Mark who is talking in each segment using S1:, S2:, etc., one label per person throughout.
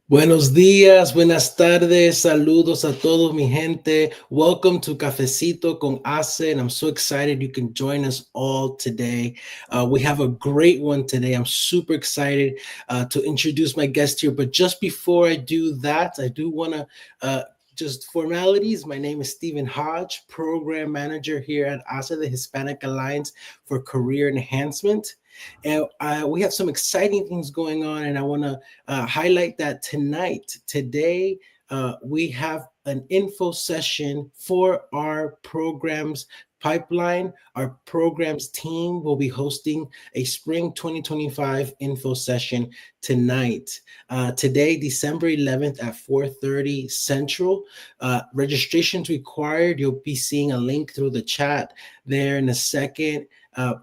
S1: Buenos días, buenas tardes, saludos a todos mi gente. Welcome to Cafecito con HACE, and I'm so excited you can join us all today. We have a great one today. I'm super excited to introduce my guest here, but just before I do that, I do want to just formalities. My name is Stephen Hodge, Program Manager here at HACE, the Hispanic Alliance for Career Enhancement. And we have some exciting things going on, and I want to highlight that today, we have an info session for our programs pipeline. Our programs team will be hosting a spring 2025 info session tonight. Today, December 11th at 4:30 Central. Registration's required. You'll be seeing a link through the chat there in a second.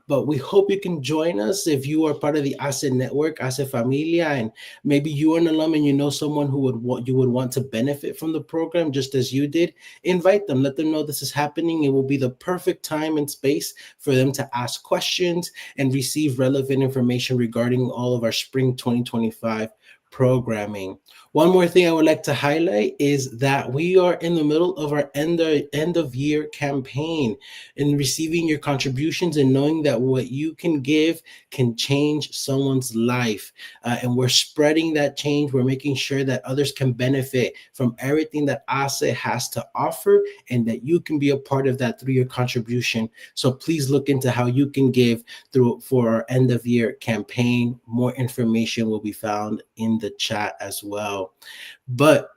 S1: But we hope you can join us if you are part of the HACE network, HACE Familia, and maybe you are an alum and you know someone who would want to benefit from the program just as you did. Invite them, let them know this is happening. It will be the perfect time and space for them to ask questions and receive relevant information regarding all of our spring 2025 programming. One more thing I would like to highlight is that we are in the middle of our end of year campaign, and receiving your contributions and knowing that what you can give can change someone's life. And we're spreading that change. We're making sure that others can benefit from everything that HACE has to offer, and that you can be a part of that through your contribution. So please look into how you can give for our end of year campaign. More information will be found in the chat as well. But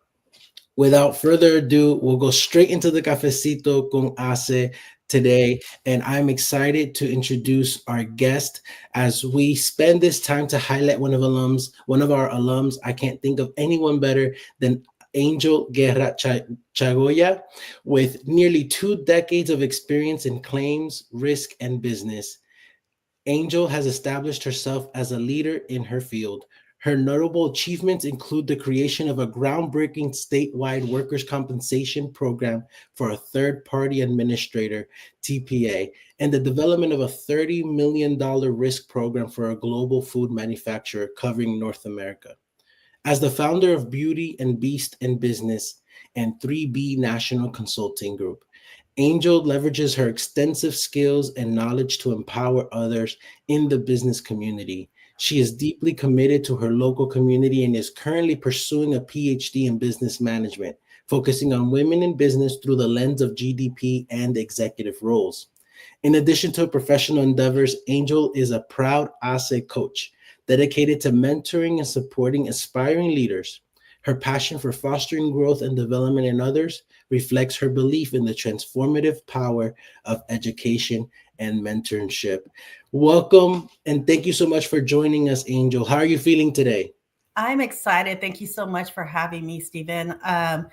S1: without further ado, we'll go straight into the Cafecito con HACE today. And I'm excited to introduce our guest as we spend this time to highlight one of our alums. I can't think of anyone better than Angel Guerra-Chagolla, with nearly 2 decades of experience in claims, risk, and business. Angel has established herself as a leader in her field. Her notable achievements include the creation of a groundbreaking statewide workers' compensation program for a third-party administrator, TPA, and the development of a $30 million risk program for a global food manufacturer covering North America. As the founder of Beauty and Beast in Business and 3B National Consulting Group, Angel leverages her extensive skills and knowledge to empower others in the business community. She is deeply committed to her local community and is currently pursuing a PhD in business management, focusing on women in business through the lens of GDP and executive roles. In addition to her professional endeavors, Angel is a proud HACE coach, dedicated to mentoring and supporting aspiring leaders. Her passion for fostering growth and development in others reflects her belief in the transformative power of education and mentorship. Welcome, and thank you so much for joining us, Angel. How are you feeling today?
S2: I'm excited. Thank you so much for having me, Stephen. I'm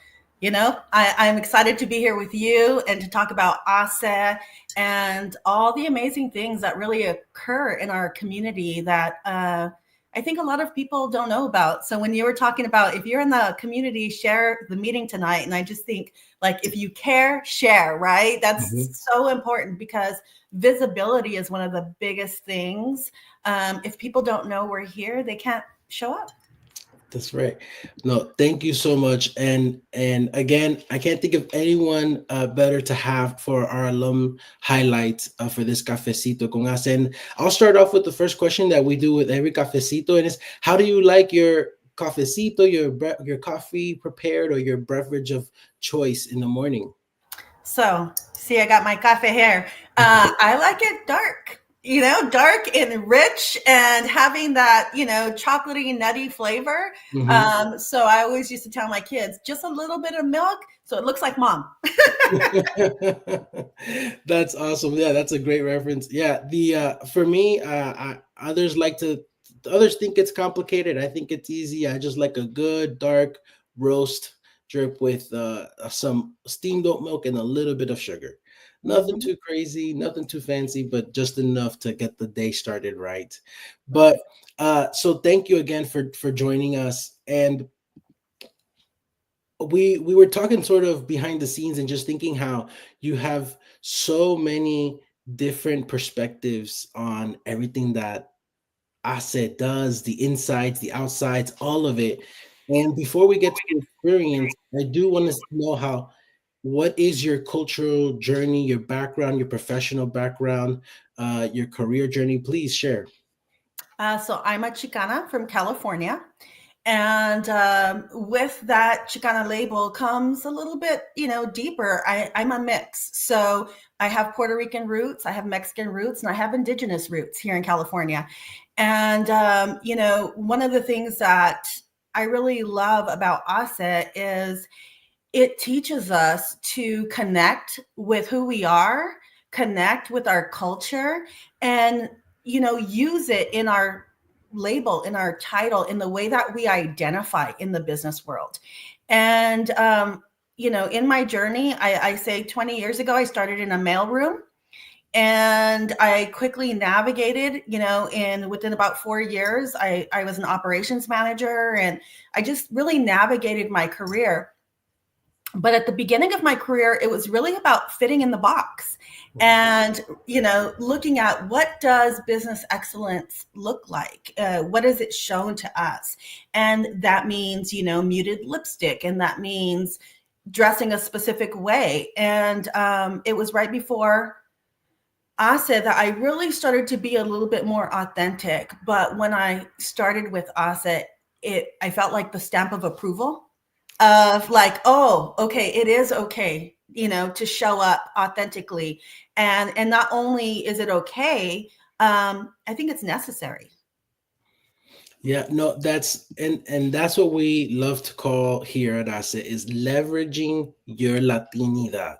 S2: excited to be here with you and to talk about HACE and all the amazing things that really occur in our community that I think a lot of people don't know about. So when you were talking about, if you're in the community, share the meeting tonight. And I just think, like, if you care, share, right? That's so important, because visibility is one of the biggest things. If people don't know we're here, they can't show up.
S1: That's right. No, thank you so much. And again, I can't think of anyone better to have for our alum highlights for this Cafecito con HACE. And I'll start off with the first question that we do with every Cafecito, and it's, how do you like your cafecito, your coffee prepared, or your beverage of choice in the morning?
S2: So, see, I got my cafe here. I like it dark. Dark and rich, and having that, chocolatey, nutty flavor. So I always used to tell my kids, just a little bit of milk, so it looks like mom.
S1: That's awesome. Yeah, that's a great reference. Yeah, for me, others think it's complicated. I think it's easy. I just like a good dark roast drip with some steamed oat milk and a little bit of sugar. Nothing too crazy, nothing too fancy, but just enough to get the day started right. But so thank you again for joining us. And we were talking sort of behind the scenes and just thinking how you have so many different perspectives on everything that asset does, the insides, the outsides, all of it. And before we get to your experience, I do want to know how what is your cultural journey, your background, your professional background, your career journey? Please share.
S2: So I'm a Chicana from California. And with that Chicana label comes a little bit, deeper. I'm a mix. So I have Puerto Rican roots, I have Mexican roots, and I have indigenous roots here in California. And, one of the things that I really love about ASE is it teaches us to connect with who we are, connect with our culture, and use it in our label, in our title, in the way that we identify in the business world. And in my journey, I say 20 years ago I started in a mailroom, and I quickly navigated, in within about 4 years I was an operations manager, and I just really navigated my career. But at the beginning of my career, it was really about fitting in the box and, looking at what does business excellence look like? What is it shown to us? And that means, muted lipstick, and that means dressing a specific way. And it was right before ASE that I really started to be a little bit more authentic. But when I started with ASE, I felt like the stamp of approval of like, oh, okay, it is okay, to show up authentically. And not only is it okay, I think it's necessary.
S1: Yeah, no, and that's what we love to call here at ASET is leveraging your Latinidad.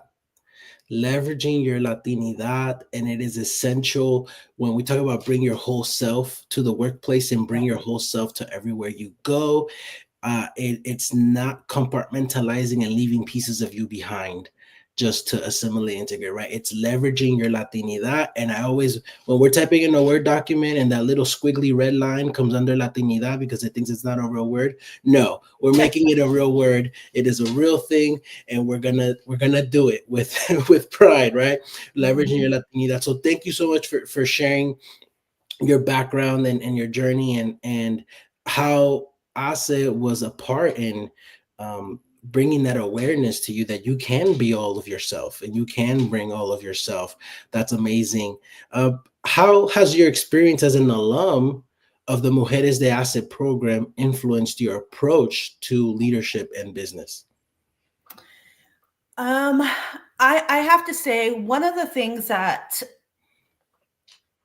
S1: Leveraging your Latinidad, and it is essential when we talk about bring your whole self to the workplace and bring your whole self to everywhere you go. It's not compartmentalizing and leaving pieces of you behind just to assimilate, integrate, right? It's leveraging your Latinidad. And I always, when we're typing in a Word document and that little squiggly red line comes under Latinidad because it thinks it's not a real word, no, we're making it a real word. It is a real thing, and we're gonna do it with with pride, right? Leveraging your Latinidad. So thank you so much for sharing your background and your journey and how ASE was a part in bringing that awareness to you that you can be all of yourself and you can bring all of yourself. That's amazing. How has your experience as an alum of the Mujeres de ASE program influenced your approach to leadership and business?
S2: I have to say, one of the things that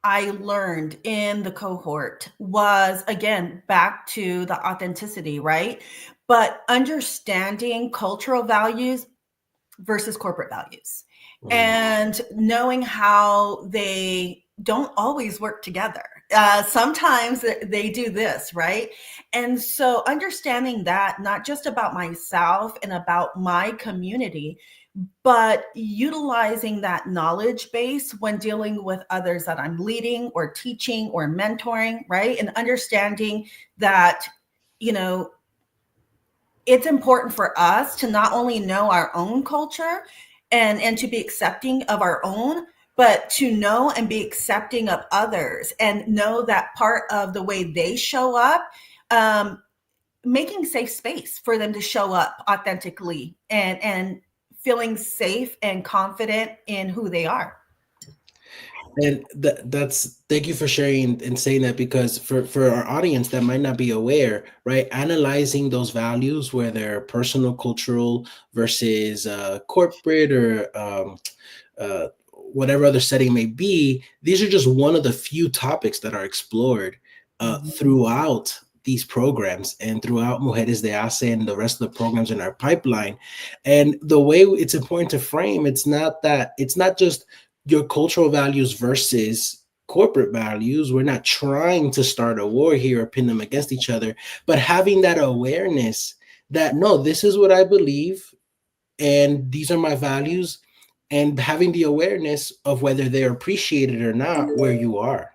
S2: I learned in the cohort was, again, back to the authenticity, right? But understanding cultural values versus corporate values, and knowing how they don't always work together. Sometimes they do this, right? And so understanding that, not just about myself and about my community, but utilizing that knowledge base when dealing with others that I'm leading or teaching or mentoring, right? And understanding that, you know, it's important for us to not only know our own culture and to be accepting of our own, but to know and be accepting of others and know that part of the way they show up, making safe space for them to show up authentically and feeling safe and confident in who they are.
S1: And that's thank you for sharing and saying that, because for our audience that might not be aware, right? Analyzing those values, where they're personal, cultural versus corporate or whatever other setting may be, these are just one of the few topics that are explored throughout these programs and throughout Mujeres de ASE and the rest of the programs in our pipeline. And the way it's important to frame, it's not just your cultural values versus corporate values. We're not trying to start a war here or pin them against each other, but having that awareness that no, this is what I believe and these are my values, and having the awareness of whether they're appreciated or not where you are.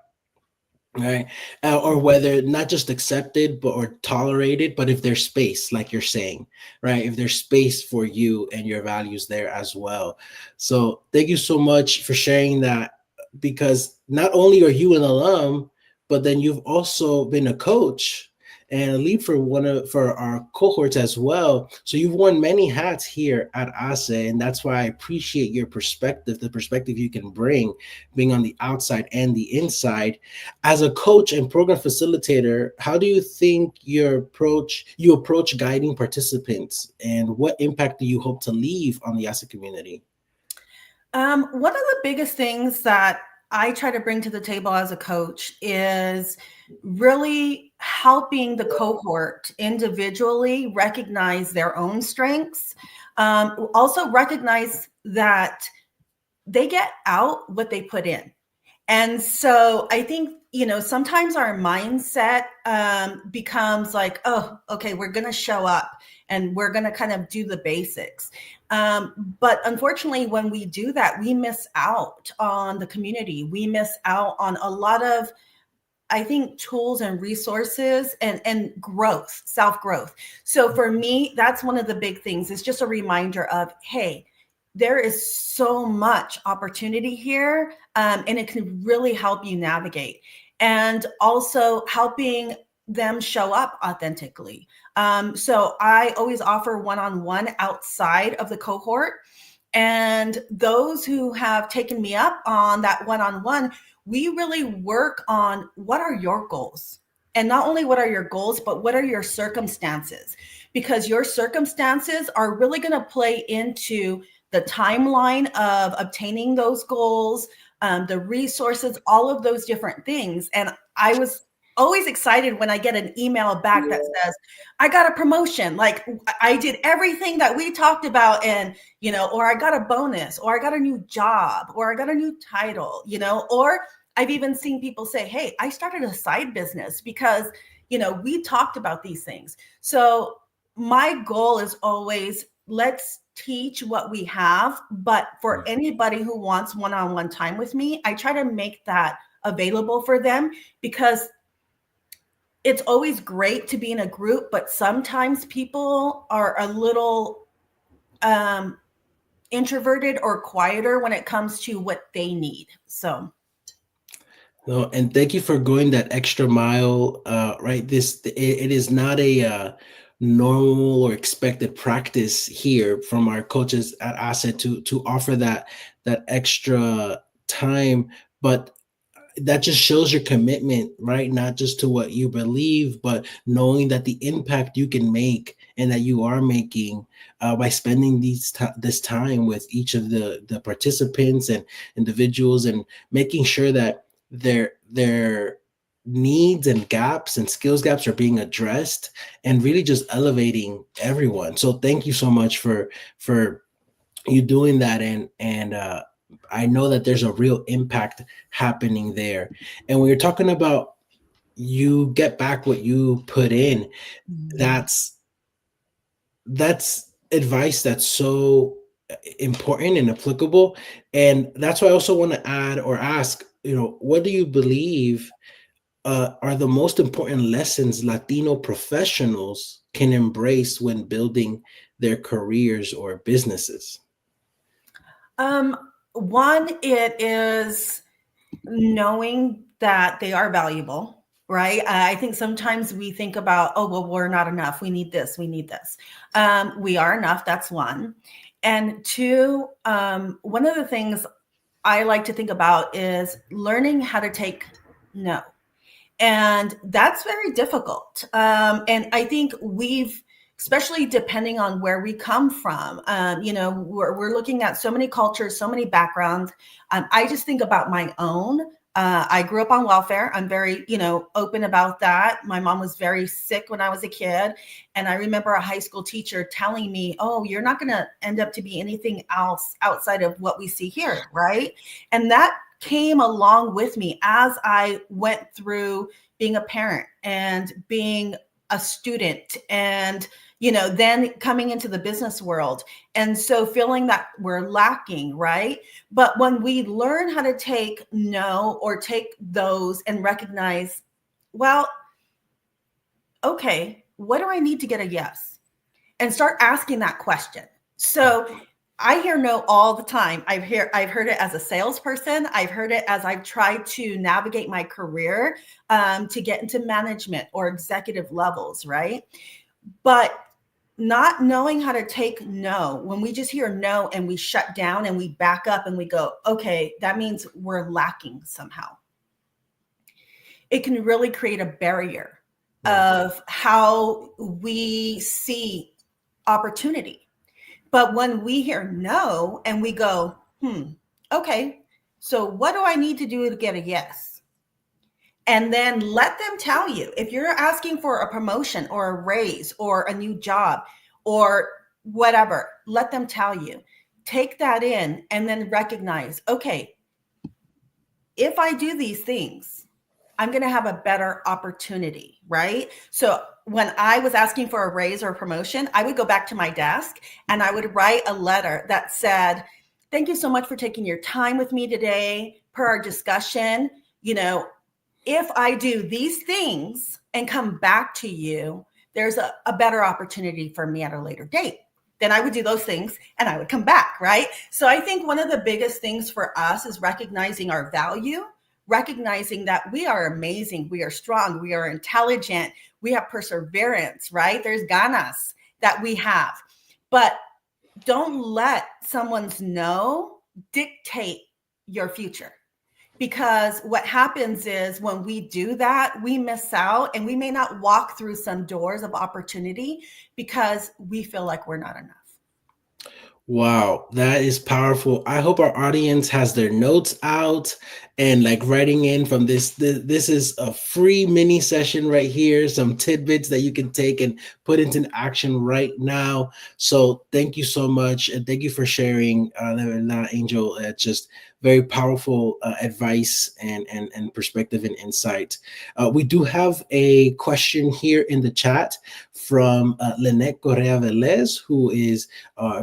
S1: right? Or whether not just accepted but or tolerated, but if there's space, like you're saying, right? If there's space for you and your values there as well. So thank you so much for sharing that, because not only are you an alum, but then you've also been a coach and a lead for for our cohorts as well. So you've worn many hats here at ASE, and that's why I appreciate your perspective, the perspective you can bring, being on the outside and the inside. As a coach and program facilitator, how do you think you approach guiding participants, and what impact do you hope to leave on the ASA community?
S2: One of the biggest things that I try to bring to the table as a coach is really helping the cohort individually recognize their own strengths. Also recognize that they get out what they put in. And so I think, sometimes our mindset becomes like, oh, okay, we're going to show up and we're going to kind of do the basics. But unfortunately, when we do that, we miss out on the community. We miss out on a lot of, I think, tools and resources and growth, self-growth. So for me, that's one of the big things. It's just a reminder of, hey, there is so much opportunity here, and it can really help you navigate. And also helping them show up authentically. So I always offer one-on-one outside of the cohort. And those who have taken me up on that one-on-one, we really work on what are your goals? And not only what are your goals, but what are your circumstances? Because your circumstances are really going to play into the timeline of obtaining those goals, the resources, all of those different things. And I was always excited when I get an email back that says, I got a promotion. Like I did everything that we talked about, and, or I got a bonus, or I got a new job, or I got a new title, or I've even seen people say, hey, I started a side business because, we talked about these things. So my goal is always, let's teach what we have. But for anybody who wants one-on-one time with me, I try to make that available for them, because it's always great to be in a group, but sometimes people are a little introverted or quieter when it comes to what they need. So.
S1: No, and thank you for going that extra mile. Right, it is not a normal or expected practice here from our coaches at Asset to offer that extra time, but that just shows your commitment, right? Not just to what you believe, but knowing that the impact you can make and that you are making by spending this time with each of the participants and individuals, and making sure that their needs and gaps and skills gaps are being addressed, and really just elevating everyone. So thank you so much for you doing that, and I know that there's a real impact happening there. And when you're talking about you get back what you put in, that's advice that's so important and applicable. And that's why I also want to add or ask, what do you believe are the most important lessons Latino professionals can embrace when building their careers or businesses?
S2: One, it is knowing that they are valuable, right? I think sometimes we think about, oh, well, we're not enough. We need this. We need this. We are enough. That's one. And two, one of the things I like to think about is learning how to take no. And that's very difficult. And I think especially depending on where we come from, we're looking at so many cultures, so many backgrounds. I just think about my own. I grew up on welfare. I'm very, open about that. My mom was very sick when I was a kid. And I remember a high school teacher telling me, oh, you're not going to end up to be anything else outside of what we see here, right? And that came along with me as I went through being a parent and being a student and, then coming into the business world. And so feeling that we're lacking, right? But when we learn how to take no or take those and recognize, well, okay, what do I need to get a yes? And start asking that question. So I hear no all the time. I've heard it as a salesperson. I've heard it as I've tried to navigate my career to get into management or executive levels, right? But not knowing how to take no, when we just hear no and we shut down and we back up and we go, okay, that means we're lacking somehow. It can really create a barrier of how we see opportunity. But when we hear no and we go, okay, so what do I need to do to get a yes? And then let them tell you. If you're asking for a promotion or a raise or a new job or whatever, let them tell you. Take that in and then recognize, okay, if I do these things, I'm going to have a better opportunity, right? So when I was asking for a raise or a promotion, I would go back to my desk and I would write a letter that said, thank you so much for taking your time with me today. Per our discussion, if I do these things and come back to you, there's a better opportunity for me at a later date. Then I would do those things and I would come back, right? So I think one of the biggest things for us is recognizing our value, recognizing that we are amazing, we are strong, we are intelligent, we have perseverance, right? There's ganas that we have. But don't let someone's no dictate your future. Because what happens is when we do that, we miss out and we may not walk through some doors of opportunity because we feel like we're not enough.
S1: Wow, that is powerful. I hope our audience has their notes out and like writing in from this. This is a free mini session right here, some tidbits that you can take and put into action right now. So thank you so much. And thank you for sharing, Angel. Just very powerful advice and perspective and insight. We do have a question here in the chat from Lynette Correa-Velez, who is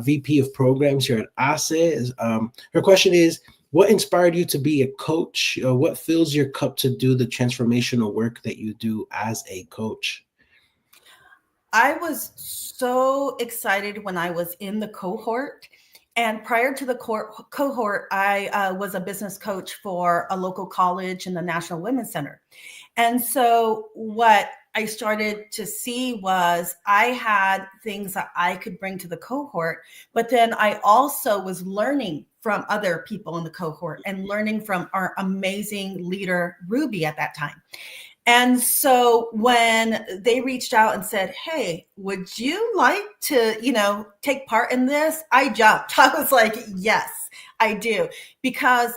S1: VP of Programs here at HACE. Her question is, what inspired you to be a coach? What fills your cup to do the transformational work that you do as a coach?
S2: I was so excited when I was in the cohort. And prior to the cohort, I was a business coach for a local college in the National Women's Center. And so what I started to see was I had things that I could bring to the cohort, but then I also was learning from other people in the cohort and learning from our amazing leader, Ruby, at that time. And so when they reached out and said, hey, would you like to, take part in this? I jumped. I was like, yes, I do. Because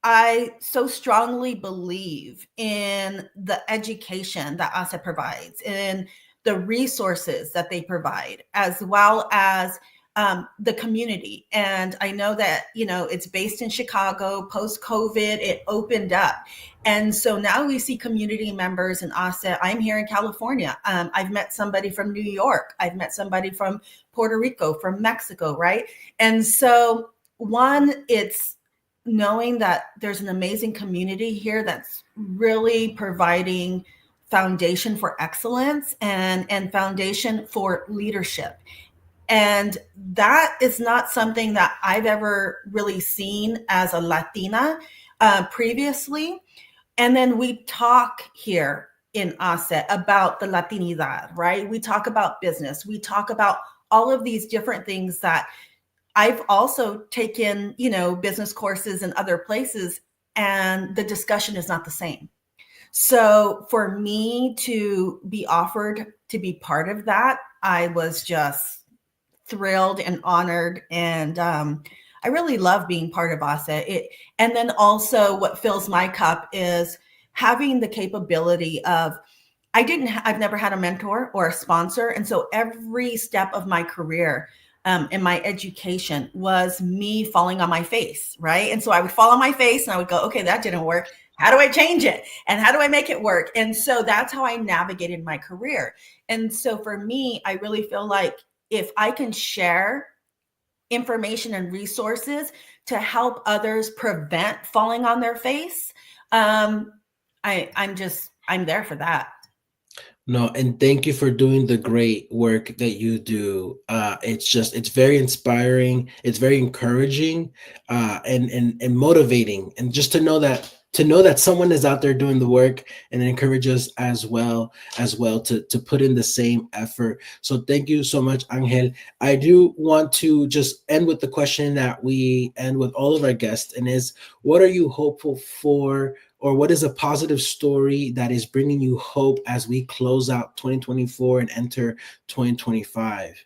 S2: I so strongly believe in the education that HACE provides, in the resources that they provide, as well as the community. And I know that, it's based in Chicago. Post-COVID, it opened up. And so now we see community members in HACE. I'm here in California. I've met somebody from New York. I've met somebody from Puerto Rico, from Mexico, right? And so one, it's knowing that there's an amazing community here that's really providing foundation for excellence and foundation for leadership. And that is not something that I've ever really seen as a Latina previously. And then we talk here in HACE about the Latinidad, right? We talk about business. We talk about all of these different things that I've also taken, business courses in other places, and the discussion is not the same. So for me to be offered to be part of that, I was just thrilled and honored. And I really love being part of HACE. And then also what fills my cup is having the capability of, I've never had a mentor or a sponsor. And so every step of my career in my education was me falling on my face, right? And so I would fall on my face and I would go, okay, that didn't work. how do I change it? And how do I make it work? And so that's how I navigated my career. And so for me, I really feel like if I can share information and resources to help others prevent falling on their face, I'm there for that.
S1: No, and thank you for doing the great work that you do. It's very inspiring. It's very encouraging, and motivating. And just to know that someone is out there doing the work and encourage us as well to put in the same effort. So thank you so much, Angel. I do want to just end with the question that we end with all of our guests, and is, what are you hopeful for, or what is a positive story that is bringing you hope as we close out 2024 and enter 2025?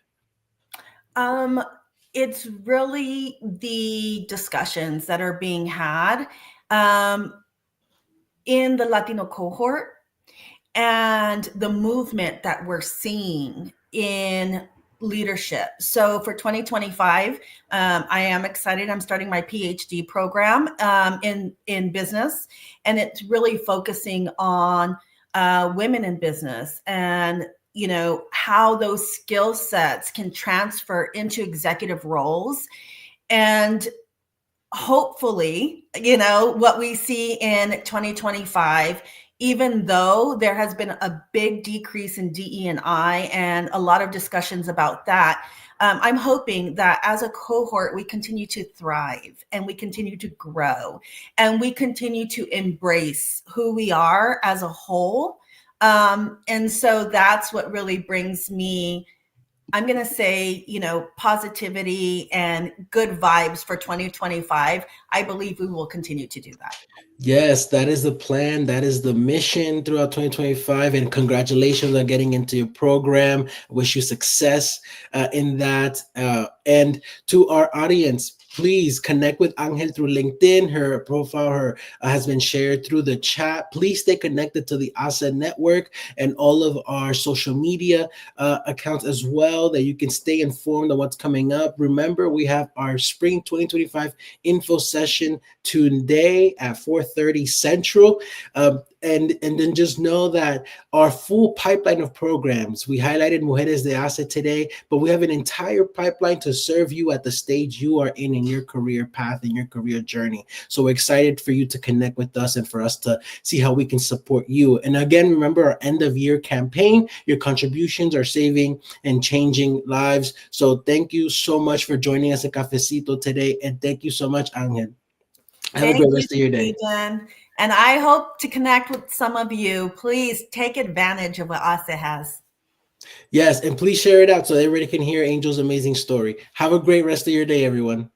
S2: It's really the discussions that are being had um, in the Latino cohort, and the movement that we're seeing in leadership. So for 2025, I am excited. I'm starting my PhD program in business, and it's really focusing on women in business, and how those skill sets can transfer into executive roles. And hopefully, what we see in 2025, even though there has been a big decrease in DE&I and a lot of discussions about that, I'm hoping that as a cohort, we continue to thrive and we continue to grow and we continue to embrace who we are as a whole. And so that's what really brings me, I'm going to say, positivity and good vibes for 2025. I believe we will continue to do that.
S1: Yes, that is the plan. That is the mission throughout 2025. And congratulations on getting into your program. I wish you success in that. And to our audience, please connect with Angel through LinkedIn. Her profile has been shared through the chat. Please stay connected to the HACE network and all of our social media accounts as well, that you can stay informed on what's coming up. Remember, we have our spring 2025 info session today at 4:30 Central. And then just know that our full pipeline of programs, we highlighted Mujeres de HACE today, but we have an entire pipeline to serve you at the stage you are in your career path, in your career journey. So we're excited for you to connect with us and for us to see how we can support you. And again, remember our end of year campaign. Your contributions are saving and changing lives. So thank you so much for joining us at Cafecito today. And thank you so much, Angel. Have a
S2: Thank
S1: great
S2: you,
S1: rest of your day.
S2: Stephen. And I hope to connect with some of you. Please take advantage of what HACE has.
S1: Yes, and please share it out so everybody can hear Angel's amazing story. Have a great rest of your day, everyone.